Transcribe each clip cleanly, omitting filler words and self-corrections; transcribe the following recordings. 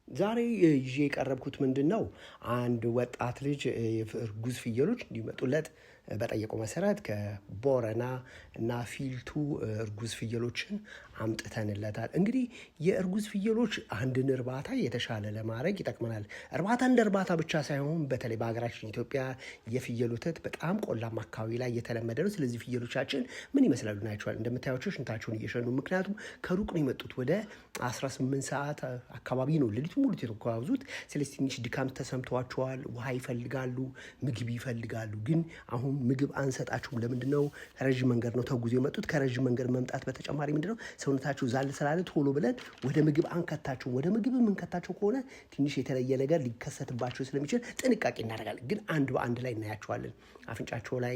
ዛሬ ይዤ የቀረብኩት ምንድነው? አንድ ወጣት ልጅ እርጉዝ ፍየሎች እንዲመጡለት በጠየቀው መሰረት ከቦረና እና ፊልቱ እርጉዝ ፍየሎችን አምጥተንለታል። እንግዲህ የእርጉዝ ፍየሎች አንድን እርባታ የተሻለ ለማድረግ ይጠቅመናል። እርባታ እንደ እርባታ ብቻ ሳይሆን በተለይ በሀገራችን ኢትዮጵያ የፍየል ወተት በጣም ቆላማ አካባቢ ላይ የተለመደ ነው። ስለዚህ ፍየሎቻችን ምን ይመስላሉ ናቸዋል። እንደምታያቸው ሽንታቸውን እየሸኑ ምክንያቱም ከሩቅ ነው የመጡት። ወደ 18 ሰዓት አካባቢ ነው ሌሊቱ ሙሉ የተጓዙት። ስለዚህ ትንሽ ድካም ተሰምተዋቸዋል። ውሃ ይፈልጋሉ፣ ምግብ ይፈልጋሉ። ግን አሁን ምግብ አንሰጣቸውም። ለምንድነው? ረዥም መንገድ ነው ተጉዞ የመጡት። ከረዥም መንገድ መምጣት በተጨማሪ ምንድነው ሰውነታቸው ዛል ስላለ ቶሎ ብለን ወደ ምግብ አንከታቸውም። ወደ ምግብ የምንከታቸው ከሆነ ትንሽ የተለየ ነገር ሊከሰትባቸው ስለሚችል ጥንቃቄ እናደርጋለን። ግን አንድ በአንድ ላይ እናያቸዋለን። አፍንጫቸው ላይ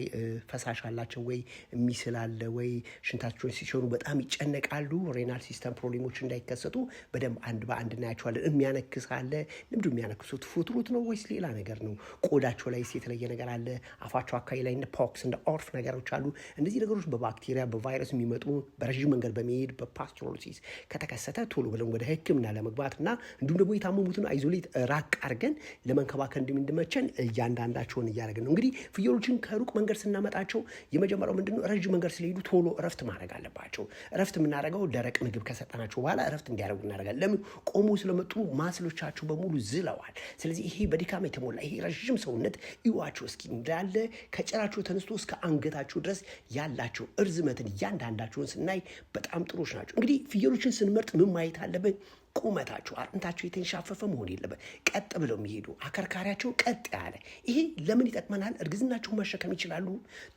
ፈሳሽ አላቸው ወይ፣ የሚስል አለ ወይ፣ ሽንታቸውን ሲሸኑ በጣም ይጨነቃሉ። ሬናል ሲስተም ፕሮብሌሞች እንዳይከሰቱ በደንብ አንድ በአንድ እናያቸዋለን። የሚያነክስ አለ። ልምዱ የሚያነክሱት ፉትሩት ነው ወይስ ሌላ ነገር ነው? ቆዳቸው ላይ የተለየ ነገር አለ። አፋቸው አካባቢ ላይ እንደ ፖክስ እንደ ኦርፍ ነገሮች አሉ። እነዚህ ነገሮች በባክቴሪያ በቫይረስ የሚመጡ በረዥም መንገድ በመሄድ በፓስቶሮሲስ ከተከሰተ ቶሎ ብለን ወደ ሕክምና ለመግባት እና እንዲሁም ደግሞ የታመሙትን አይዞሌት ራቅ አድርገን ለመንከባከብ እንዲመቸን እያንዳንዳቸውን እያደረግን ነው። እንግዲህ ፍየሎችን ከሩቅ መንገድ ስናመጣቸው የመጀመሪያው ምንድነው? ረዥም መንገድ ስለሄዱ ቶሎ እረፍት ማድረግ አለባቸው። እረፍት የምናደርገው ደረቅ ምግብ ከሰጠናቸው በኋላ እረፍት እንዲያደርጉ እናደርጋለን። ለምን? ቆሞ ስለመጡ ማስሎቻቸው በሙሉ ዝለዋል። ስለዚህ ይሄ በድካም የተሞላ ይሄ ረዥም ሰውነት ይዋቸው እስኪ እንዳለ ከጭራቸው ተነስቶ እስከ አንገታቸው ድረስ ያላቸው እርዝመትን እያንዳንዳቸውን ስናይ በጣም ጥሩዎች ናቸው። እንግዲህ ፍየሎችን ስንመርጥ ምን ማየት አለብን? ቁመታቸው፣ አጥንታቸው የተንሻፈፈ መሆን የለበት። ቀጥ ብለው የሚሄዱ አከርካሪያቸው ቀጥ ያለ። ይሄ ለምን ይጠቅመናል? እርግዝናቸውን መሸከም ይችላሉ።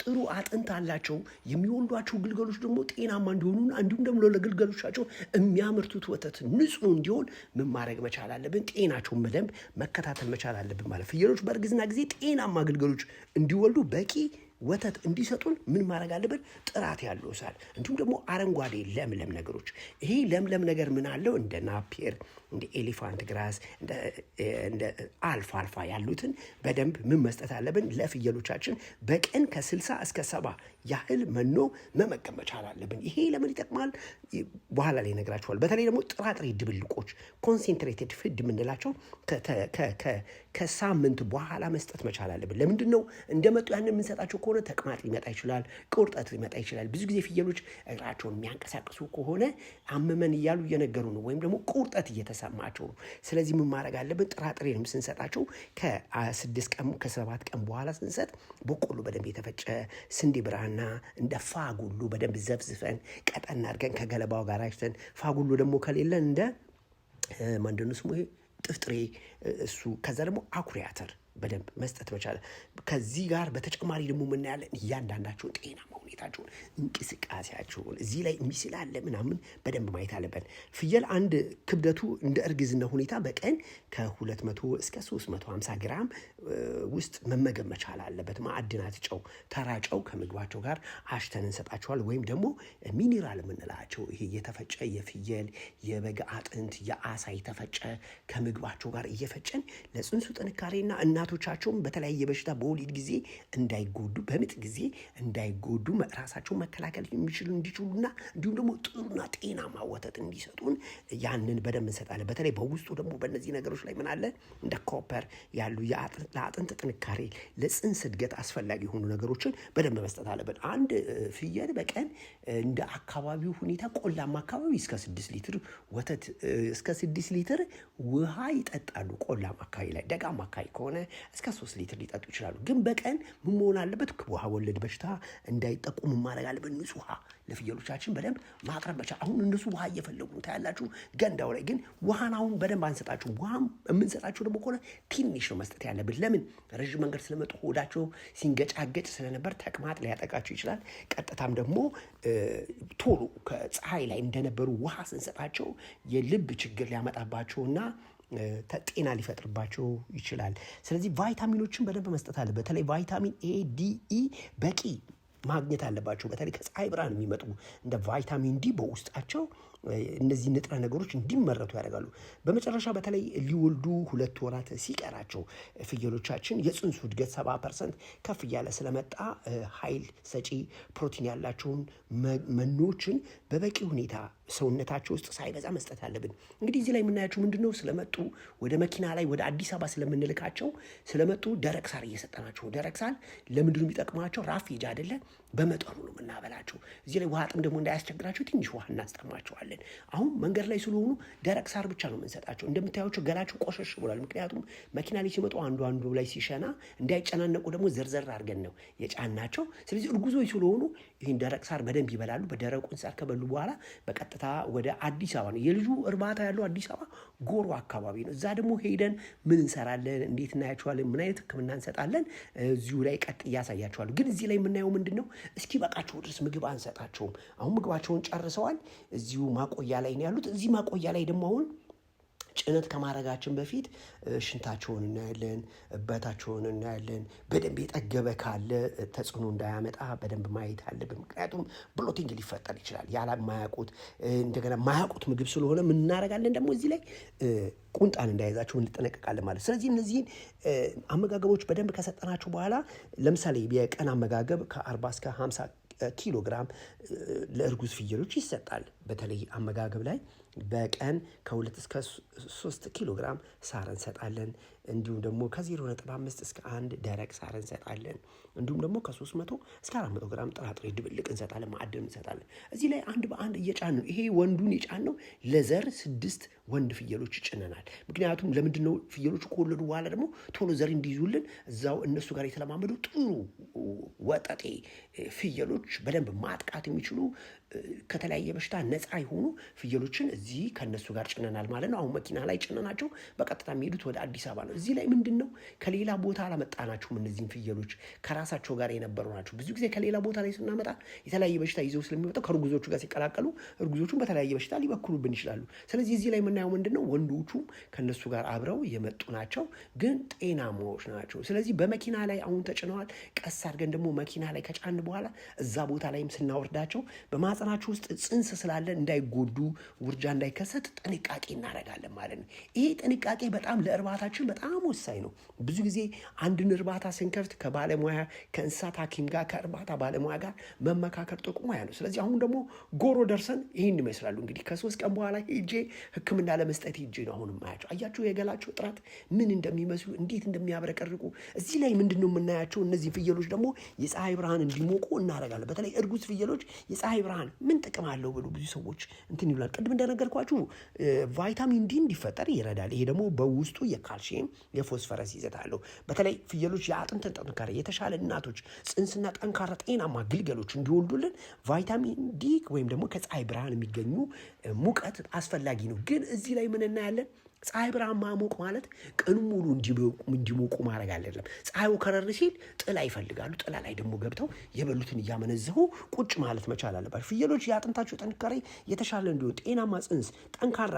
ጥሩ አጥንት አላቸው። የሚወልዷቸው ግልገሎች ደግሞ ጤናማ እንዲሆኑና እንዲሁም ደግሞ ለግልገሎቻቸው የሚያመርቱት ወተት ንጹህ እንዲሆን ምን ማድረግ መቻል አለብን? ጤናቸውን በደንብ መከታተል መቻል አለብን ማለት። ፍየሎች በእርግዝና ጊዜ ጤናማ ግልገሎች እንዲወልዱ በቂ ወተት እንዲሰጡን ምን ማድረግ አለብን? ጥራት ያለው ሳር እንዲሁም ደግሞ አረንጓዴ ለምለም ነገሮች። ይሄ ለምለም ነገር ምን አለው? እንደ ናፒየር፣ እንደ ኤሌፋንት ግራስ፣ እንደ አልፋ ያሉትን በደንብ ምን መስጠት አለብን? ለፍየሎቻችን በቀን ከ60 እስከ 70 ያህል መኖ መመገብ መቻል አለብን። ይሄ ለምን ይጠቅማል? በኋላ ላይ ነግራችኋል። በተለይ ደግሞ ጥራጥሬ ድብልቆች ኮንሴንትሬትድ ፊድ የምንላቸው ከሳምንት በኋላ መስጠት መቻል አለብን። ለምንድን ነው? እንደመጡ ያንን የምንሰጣቸው ከሆነ ተቅማጥ ሊመጣ ይችላል፣ ቁርጠት ሊመጣ ይችላል። ብዙ ጊዜ ፍየሎች እግራቸውን የሚያንቀሳቅሱ ከሆነ አመመን እያሉ እየነገሩ ነው፣ ወይም ደግሞ ቁርጠት እየተሰማቸው ነው። ስለዚህ ምን ማድረግ አለብን? ጥራጥሬንም ስንሰጣቸው ከ6 ቀን ከ7 ቀን በኋላ ስንሰጥ በቆሎ በደንብ የተፈጨ ስንዴ ብርሃና እንደ ፋጉሉ በደንብ ዘፍዝፈን ቀጠን አድርገን ከገለባው ጋር አሽተን፣ ፋጉሉ ደግሞ ከሌለን እንደ ማንደኑ ስሙ ይሄ ጥፍጥሬ እሱ፣ ከዛ ደግሞ አኩሪ አተር በደንብ መስጠት መቻል። ከዚህ ጋር በተጨማሪ ደግሞ ምናያለን እያንዳንዳቸውን ጤናማ ሁኔታቸውን፣ እንቅስቃሴያቸውን እዚህ ላይ የሚስላለ ምናምን በደንብ ማየት አለበት። ፍየል አንድ ክብደቱ እንደ እርግዝና ሁኔታ በቀን ከ200 እስከ 350 ግራም ውስጥ መመገብ መቻል አለበት። ማዕድናት፣ ጨው፣ ተራ ጨው ከምግባቸው ጋር አሽተን እንሰጣቸዋል። ወይም ደግሞ ሚኒራል የምንላቸው ይሄ የተፈጨ የፍየል የበግ አጥንት፣ የአሳ የተፈጨ ከምግባቸው ጋር እየፈጨን ለጽንሱ ጥንካሬና እናቶቻቸውም በተለያየ በሽታ በወሊድ ጊዜ እንዳይጎዱ፣ በምጥ ጊዜ እንዳይጎዱ ራሳቸውን መከላከል እንዲችሉና እንዲሁም ደግሞ ጥሩና ጤናማ ወተት እንዲሰጡን ያንን በደንብ እንሰጣለን። በተለይ በውስጡ ደግሞ በእነዚህ ነገሮች ላይ ምን አለ? እንደ ኮፐር ያሉ ለአጥንት ጥንካሬ ለጽንስ እድገት አስፈላጊ የሆኑ ነገሮችን በደንብ መስጠት አለብን። አንድ ፍየል በቀን እንደ አካባቢው ሁኔታ ቆላማ አካባቢ እስከ 6 ሊትር ወተት እስከ 6 ሊትር ውሃ ይጠጣሉ። ቆላማ አካባቢ ላይ፣ ደጋማ አካባቢ ከሆነ እስከ 3 ሊትር ሊጠጡ ይችላሉ። ግን በቀን ምን መሆን አለበት? ውሃ ወለድ በሽታ እንዳይጠቁ ምን ማድረግ አለበት? ንጹህ ውሃ ለፍየሎቻችን በደንብ ማቅረብ መቻል። አሁን እነሱ ውሃ እየፈለጉ ታያላችሁ ገንዳው ላይ። ግን ውሃን አሁን በደንብ አንሰጣችሁ። ውሃም የምንሰጣቸው ደግሞ ከሆነ ትንሽ ነው መስጠት ያለብን። ለምን? ረዥም መንገድ ስለመጡ ሆዳቸው ሲንገጫገጭ ስለነበር ተቅማጥ ሊያጠቃቸው ይችላል። ቀጥታም ደግሞ ቶሎ ከፀሐይ ላይ እንደነበሩ ውሃ ስንሰጣቸው የልብ ችግር ሊያመጣባቸውና ጤና ሊፈጥርባቸው ይችላል። ስለዚህ ቫይታሚኖችን በደንብ መስጠት አለ። በተለይ ቫይታሚን ኤ፣ ዲ፣ ኢ በቂ ማግኘት አለባቸው። በተለይ ከፀሐይ ብርሃን የሚመጡ እንደ ቫይታሚን ዲ በውስጣቸው እነዚህ ንጥረ ነገሮች እንዲመረቱ ያደርጋሉ። በመጨረሻ በተለይ ሊወልዱ 2 ወራት ሲቀራቸው ፍየሎቻችን የጽንሱ እድገት 70% ከፍ እያለ ስለመጣ ኃይል ሰጪ ፕሮቲን ያላቸውን መኖችን በበቂ ሁኔታ ሰውነታቸው ውስጥ ሳይበዛ መስጠት አለብን። እንግዲህ እዚህ ላይ የምናያቸው ምንድነው ስለመጡ ወደ መኪና ላይ ወደ አዲስ አበባ ስለምንልካቸው ስለመጡ ደረቅ ሳር እየሰጠናቸው። ደረቅ ሳር ለምንድነው የሚጠቅማቸው? ራፌጅ አይደለ? በመጠኑ ነው የምናበላቸው። እዚህ ላይ ውሃ ጥም ደግሞ እንዳያስቸግራቸው ትንሽ ውሃ እናስጠማቸዋለን። አሁን መንገድ ላይ ስለሆኑ ደረቅ ሳር ብቻ ነው የምንሰጣቸው። እንደምታያቸው ገላቸው ቆሸሽ ብሏል። ምክንያቱም መኪና ላይ ሲመጡ አንዱ ላይ ሲሸና እንዳይጨናነቁ ደግሞ ዘርዘር አድርገን ነው የጫናቸው። ስለዚህ እርጉዞች ስለሆኑ ይህን ደረቅ ሳር በደንብ ይበላሉ። በደረቁን ሳር ከበሉ በኋላ በቀጥታ ወደ አዲስ አበባ ነው። የልጁ እርባታ ያለው አዲስ አበባ ጎሮ አካባቢ ነው። እዛ ደግሞ ሄደን ምን እንሰራለን፣ እንዴት እናያቸዋለን፣ ምን አይነት ሕክምና እንሰጣለን፣ እዚሁ ላይ ቀጥ እያሳያቸዋለሁ። ግን እዚህ ላይ የምናየው ምንድን ነው? እስኪ በቃቸው ድረስ ምግብ አንሰጣቸውም። አሁን ምግባቸውን ጨርሰዋል። እዚሁ ማቆያ ላይ ነው ያሉት። እዚህ ማቆያ ላይ ደግሞ አሁን ጭነት ከማድረጋችን በፊት ሽንታቸውን እናያለን፣ እበታቸውን እናያለን። በደንብ የጠገበ ካለ ተጽዕኖ እንዳያመጣ በደንብ ማየት አለብን። ምክንያቱም ብሎቲንግ ሊፈጠር ይችላል። ማያውቁት እንደገና ማያውቁት ምግብ ስለሆነ ምን እናደርጋለን ደግሞ እዚህ ላይ ቁንጣን እንዳይዛቸው እንጠነቀቃለን ማለት። ስለዚህ እነዚህን አመጋገቦች በደንብ ከሰጠናቸው በኋላ ለምሳሌ የቀን አመጋገብ ከ40 እስከ 50 ኪሎ ግራም ለእርጉዝ ፍየሎች ይሰጣል። በተለይ አመጋገብ ላይ በቀን ከ2 እስከ 3 ኪሎ ግራም ሳር እንሰጣለን። እንዲሁም ደግሞ ከ0.5 እስከ 1 ደረቅ ሳር እንሰጣለን። እንዲሁም ደግሞ ከ300 እስከ 400 ግራም ጥራጥሬ ድብልቅ እንሰጣለን፣ ማዕድን እንሰጣለን። እዚህ ላይ አንድ በአንድ እየጫን ነው። ይሄ ወንዱን የጫን ነው ለዘር 6 ወንድ ፍየሎች ጭነናል። ምክንያቱም ለምንድን ነው ፍየሎቹ ከወለዱ በኋላ ደግሞ ቶሎ ዘር እንዲይዙልን እዛው እነሱ ጋር የተለማመዱ ጥሩ ወጠጤ ፍየሎች በደንብ ማጥቃት የሚችሉ ከተለያየ በሽታ ነፃ የሆኑ ፍየሎችን እዚህ ከነሱ ጋር ጭነናል ማለት ነው። አሁን መኪና ላይ ጭነናቸው በቀጥታ የሚሄዱት ወደ አዲስ አበባ ነው። እዚህ ላይ ምንድን ነው ከሌላ ቦታ አላመጣናቸውም። እነዚህን ፍየሎች ከራሳቸው ጋር የነበሩ ናቸው። ብዙ ጊዜ ከሌላ ቦታ ላይ ስናመጣ የተለያየ በሽታ ይዘው ስለሚመጣው ከእርጉዞቹ ጋር ሲቀላቀሉ እርጉዞቹን በተለያየ በሽታ ሊበክሉብን ይችላሉ። ስለዚህ እዚህ ላይ የምናየው ምንድን ነው ወንዶቹም ከነሱ ጋር አብረው የመጡ ናቸው፣ ግን ጤናማዎች ናቸው። ስለዚህ በመኪና ላይ አሁን ተጭነዋል። ቀስ አድርገን ደግሞ መኪና ላይ ከጫን በኋላ እዛ ቦታ ላይም ስናወርዳቸው በማህፀናቸው ውስጥ ጽንስ ስላለ እንዳይጎዱ፣ ውርጃ እንዳይከሰት ጥንቃቄ እናደርጋለን ማለት ነው። ይሄ ጥንቃቄ በጣም ለእርባታችን በጣም ወሳኝ ነው። ብዙ ጊዜ አንድን እርባታ ስንከፍት ከባለሙያ ከእንስሳት ሐኪም ጋር ከእርባታ ባለሙያ ጋር መመካከር ጥቅሙ ያ ነው። ስለዚህ አሁን ደግሞ ጎሮ ደርሰን ይህን ይመስላሉ። እንግዲህ ከ3 ቀን በኋላ ሄጄ ሕክምና ለመስጠት ሄጄ ነው አሁን የማያቸው። አያቸው የገላቸው ጥራት ምን እንደሚመስሉ እንዴት እንደሚያብረቀርቁ። እዚህ ላይ ምንድን ነው የምናያቸው? እነዚህ ፍየሎች ደግሞ የፀሐይ ብርሃን እንዲሞቁ እናደርጋለን። በተለይ እርጉዝ ፍየሎች የፀሐይ ብርሃን ምን ጥቅም አለው ብሎ ብዙ ሰዎች እንትን ይላል። ቅድም እንደነገርኳችሁ ቫይታሚን ዲ እንዲፈጠር ይረዳል። ይሄ ደግሞ በውስጡ የካልሲየም የፎስፈረስ ይዘት አለው። በተለይ ፍየሎች የአጥንት ጥንካሬ የተሻለ እናቶች ጽንስና ጠንካራ ጤናማ ግልገሎች እንዲወልዱልን ቫይታሚን ዲ ወይም ደግሞ ከፀሐይ ብርሃን የሚገኙ ሙቀት አስፈላጊ ነው። ግን እዚህ ላይ ምን እናያለን? ፀሐይ ብርሃን ማሞቅ ማለት ቀኑ ሙሉ እንዲሞቁ ማድረግ አይደለም። ፀሐዩ ከረር ሲል ጥላ ይፈልጋሉ። ጥላ ላይ ደግሞ ገብተው የበሉትን እያመነዘሁ ቁጭ ማለት መቻል አለባቸው። ፍየሎች የአጥንታቸው ጥንካሬ የተሻለ እንዲሆን፣ ጤናማ ጽንስ፣ ጠንካራ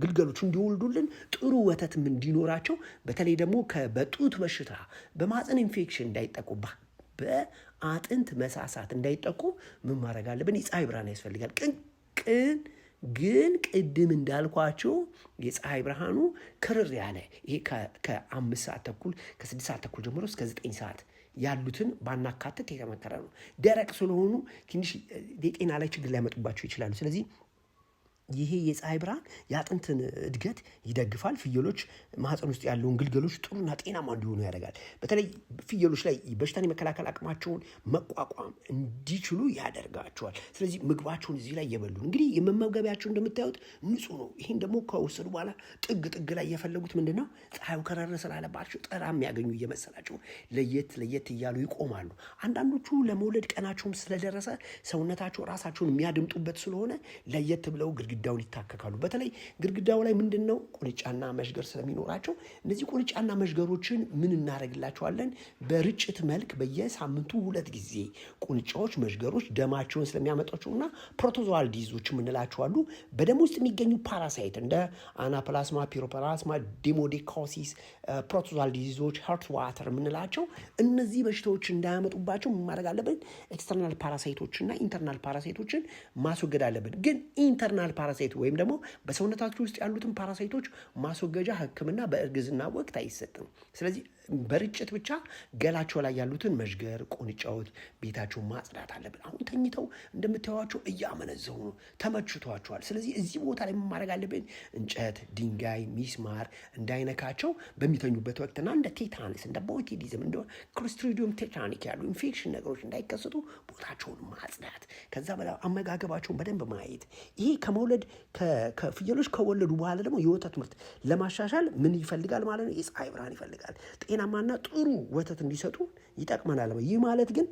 ግልገሎች እንዲወልዱልን፣ ጥሩ ወተትም እንዲኖራቸው፣ በተለይ ደግሞ በጡት በሽታ በማህፀን ኢንፌክሽን እንዳይጠቁባ በአጥንት መሳሳት እንዳይጠቁ ምን ማድረግ አለብን? የፀሐይ ብርሃን ያስፈልጋል። ግን ቅድም እንዳልኳቸው የፀሐይ ብርሃኑ ክርር ያለ ይሄ ከ5 ሰዓት ተኩል ከ6 ሰዓት ተኩል ጀምሮ እስከ 9 ሰዓት ያሉትን ባናካትት የተመከረ ነው። ደረቅ ስለሆኑ ትንሽ የጤና ላይ ችግር ሊያመጡባቸው ይችላሉ። ስለዚህ ይሄ የፀሐይ ብርሃን የአጥንትን እድገት ይደግፋል። ፍየሎች ማህፀን ውስጥ ያለውን ግልገሎች ጥሩና ጤናማ እንዲሆኑ ያደርጋል። በተለይ ፍየሎች ላይ በሽታን የመከላከል አቅማቸውን መቋቋም እንዲችሉ ያደርጋቸዋል። ስለዚህ ምግባቸውን እዚህ ላይ እየበሉ እንግዲህ የመመገቢያቸው እንደምታዩት ንጹህ ነው። ይህን ደግሞ ከወሰዱ በኋላ ጥግ ላይ የፈለጉት ምንድን ነው? ፀሐዩ ከረረ ስላለባቸው ጥላ የሚያገኙ እየመሰላቸው ለየት እያሉ ይቆማሉ። አንዳንዶቹ ለመውለድ ቀናቸውም ስለደረሰ ሰውነታቸው ራሳቸውን የሚያድምጡበት ስለሆነ ለየት ብለው ግድግዳውን ይታከካሉ። በተለይ ግድግዳው ላይ ምንድን ነው ቁንጫና መዥገር ስለሚኖራቸው እነዚህ ቁንጫና መዥገሮችን ምን እናደርግላቸዋለን? በርጭት መልክ በየሳምንቱ 2 ጊዜ ቁንጫዎች፣ መዥገሮች ደማቸውን ስለሚያመጧቸውና ፕሮቶዞዋል ዲዚዞች የምንላቸው አሉ። በደም ውስጥ የሚገኙ ፓራሳይት እንደ አናፕላስማ፣ ፒሮፕላስማ፣ ዲሞዲኮሲስ፣ ፕሮቶዞዋል ዲዚዞች፣ ሄርት ዋተር የምንላቸው እነዚህ በሽታዎች እንዳያመጡባቸው ምን ማድረግ አለብን? ኤክስተርናል ፓራሳይቶችና ኢንተርናል ፓራሳይቶችን ማስወገድ አለብን። ግን ኢንተርናል ፓራሳይት ወይም ደግሞ በሰውነታችሁ ውስጥ ያሉትን ፓራሳይቶች ማስወገጃ ሕክምና በእርግዝና ወቅት አይሰጥም። ስለዚህ በርጭት ብቻ ገላቸው ላይ ያሉትን መዥገር፣ ቁንጫዎች ቤታቸውን ማጽዳት አለብን። አሁን ተኝተው እንደምታዩዋቸው እያመነዘው ነው፣ ተመችቷቸዋል። ስለዚህ እዚህ ቦታ ላይ ማድረግ አለብን? እንጨት፣ ድንጋይ፣ ሚስማር እንዳይነካቸው በሚተኙበት ወቅትና እንደ ቴታንስ፣ እንደ ቦቱሊዝም፣ እንደ ክሎስትሪዲየም ቴታኒክ ያሉ ኢንፌክሽን ነገሮች እንዳይከሰቱ ቦታቸውን ማጽዳት። ከዛ በላይ አመጋገባቸውን በደንብ ማየት። ይሄ ከመውለድ ከፍየሎች ከወለዱ በኋላ ደግሞ የወተት ምርት ለማሻሻል ምን ይፈልጋል ማለት ነው? የፀሐይ ብርሃን ይፈልጋል። ጤናማና ጥሩ ወተት እንዲሰጡ ይጠቅመናል። ይህ ማለት ግን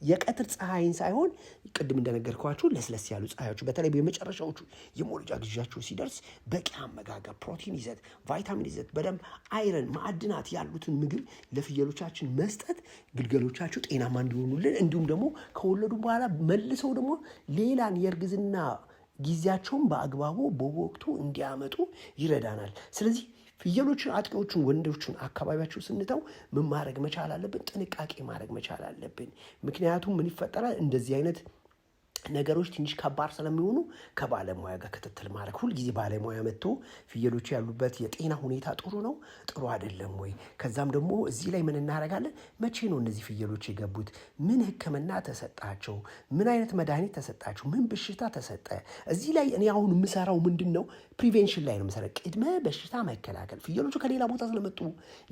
የቀትር ፀሐይን ሳይሆን ቅድም እንደነገርኳችሁ ለስለስ ያሉ ፀሐዮች፣ በተለይ በመጨረሻዎቹ የመውለጃ ጊዜያቸው ሲደርስ በቂ አመጋገብ፣ ፕሮቲን ይዘት፣ ቫይታሚን ይዘት፣ በደንብ አይረን፣ ማዕድናት ያሉትን ምግብ ለፍየሎቻችን መስጠት ግልገሎቻቸው ጤናማ እንዲሆኑልን እንዲሁም ደግሞ ከወለዱ በኋላ መልሰው ደግሞ ሌላን የእርግዝና ጊዜያቸውን በአግባቡ በወቅቱ እንዲያመጡ ይረዳናል። ስለዚህ ፍየሎችን፣ አጥቂዎቹን፣ ወንዶችን አካባቢያቸው ስንተው ምን ማድረግ መቻል አለብን? ጥንቃቄ ማድረግ መቻል አለብን። ምክንያቱም ምን ይፈጠራል? እንደዚህ አይነት ነገሮች ትንሽ ከባድ ስለሚሆኑ ከባለሙያ ጋር ክትትል ማድረግ፣ ሁልጊዜ ባለሙያ መጥቶ ፍየሎቹ ያሉበት የጤና ሁኔታ ጥሩ ነው ጥሩ አይደለም ወይ፣ ከዛም ደግሞ እዚህ ላይ ምን እናደርጋለን፣ መቼ ነው እነዚህ ፍየሎች የገቡት፣ ምን ሕክምና ተሰጣቸው፣ ምን አይነት መድኃኒት ተሰጣቸው፣ ምን በሽታ ተሰጠ። እዚህ ላይ እኔ አሁን የምሰራው ምንድን ነው? ፕሪቬንሽን ላይ ነው የምሰራው፣ ቅድመ በሽታ መከላከል። ፍየሎቹ ከሌላ ቦታ ስለመጡ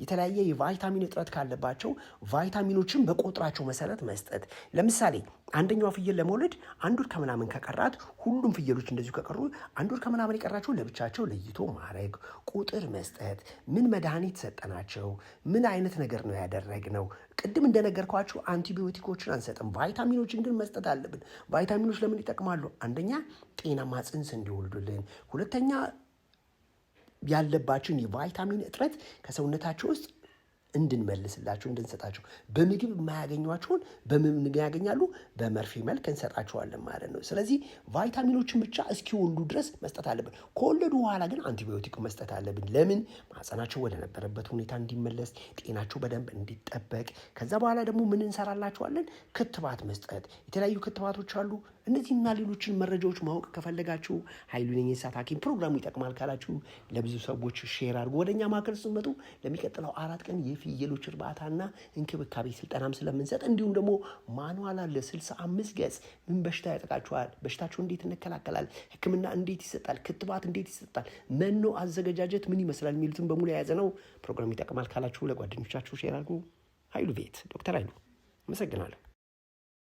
የተለያየ የቫይታሚን እጥረት ካለባቸው ቫይታሚኖችን በቁጥራቸው መሰረት መስጠት። ለምሳሌ አንደኛዋ ፍየል ለመውለድ 1 ወር ከምናምን ከቀራት፣ ሁሉም ፍየሎች እንደዚሁ ከቀሩ 1 ወር ከምናምን የቀራቸው ለብቻቸው ለይቶ ማድረግ፣ ቁጥር መስጠት፣ ምን መድኃኒት ሰጠናቸው፣ ምን አይነት ነገር ነው ያደረግነው። ቅድም እንደነገርኳችሁ አንቲቢዮቲኮችን አንሰጥም፣ ቫይታሚኖችን ግን መስጠት አለብን። ቫይታሚኖች ለምን ይጠቅማሉ? አንደኛ ጤናማ ጽንስ እንዲወልዱልን፣ ሁለተኛ ያለባቸውን የቫይታሚን እጥረት ከሰውነታቸው ውስጥ እንድንመልስላቸው እንድንሰጣቸው። በምግብ የማያገኟቸውን በምን ያገኛሉ? በመርፌ መልክ እንሰጣቸዋለን ማለት ነው። ስለዚህ ቫይታሚኖችን ብቻ እስኪወልዱ ድረስ መስጠት አለብን። ከወለዱ በኋላ ግን አንቲቢዮቲክ መስጠት አለብን። ለምን? ማህፀናቸው ወደ ነበረበት ሁኔታ እንዲመለስ፣ ጤናቸው በደንብ እንዲጠበቅ። ከዛ በኋላ ደግሞ ምን እንሰራላቸዋለን? ክትባት መስጠት። የተለያዩ ክትባቶች አሉ። እነዚህና ሌሎችን መረጃዎች ማወቅ ከፈለጋችሁ ኃይሉ ነኝ የእንስሳት ሐኪም ፕሮግራሙ ይጠቅማል ካላችሁ ለብዙ ሰዎች ሼር አድርጉ። ወደኛ ማዕከል ስትመጡ ለሚቀጥለው 4 ቀን የፍየሎች እርባታና እንክብካቤ ስልጠናም ስለምንሰጥ እንዲሁም ደግሞ ማኑዋል አለ 65 ገጽ። ምን በሽታ ያጠቃችኋል፣ በሽታቸው እንዴት እንከላከላል፣ ሕክምና እንዴት ይሰጣል፣ ክትባት እንዴት ይሰጣል፣ መኖ አዘገጃጀት ምን ይመስላል የሚሉትን በሙሉ የያዘ ነው። ፕሮግራሙ ይጠቅማል ካላችሁ ለጓደኞቻችሁ ሼር አድርጉ። ኃይሉ ቤት ዶክተር ኃይሉ። አመሰግናለሁ።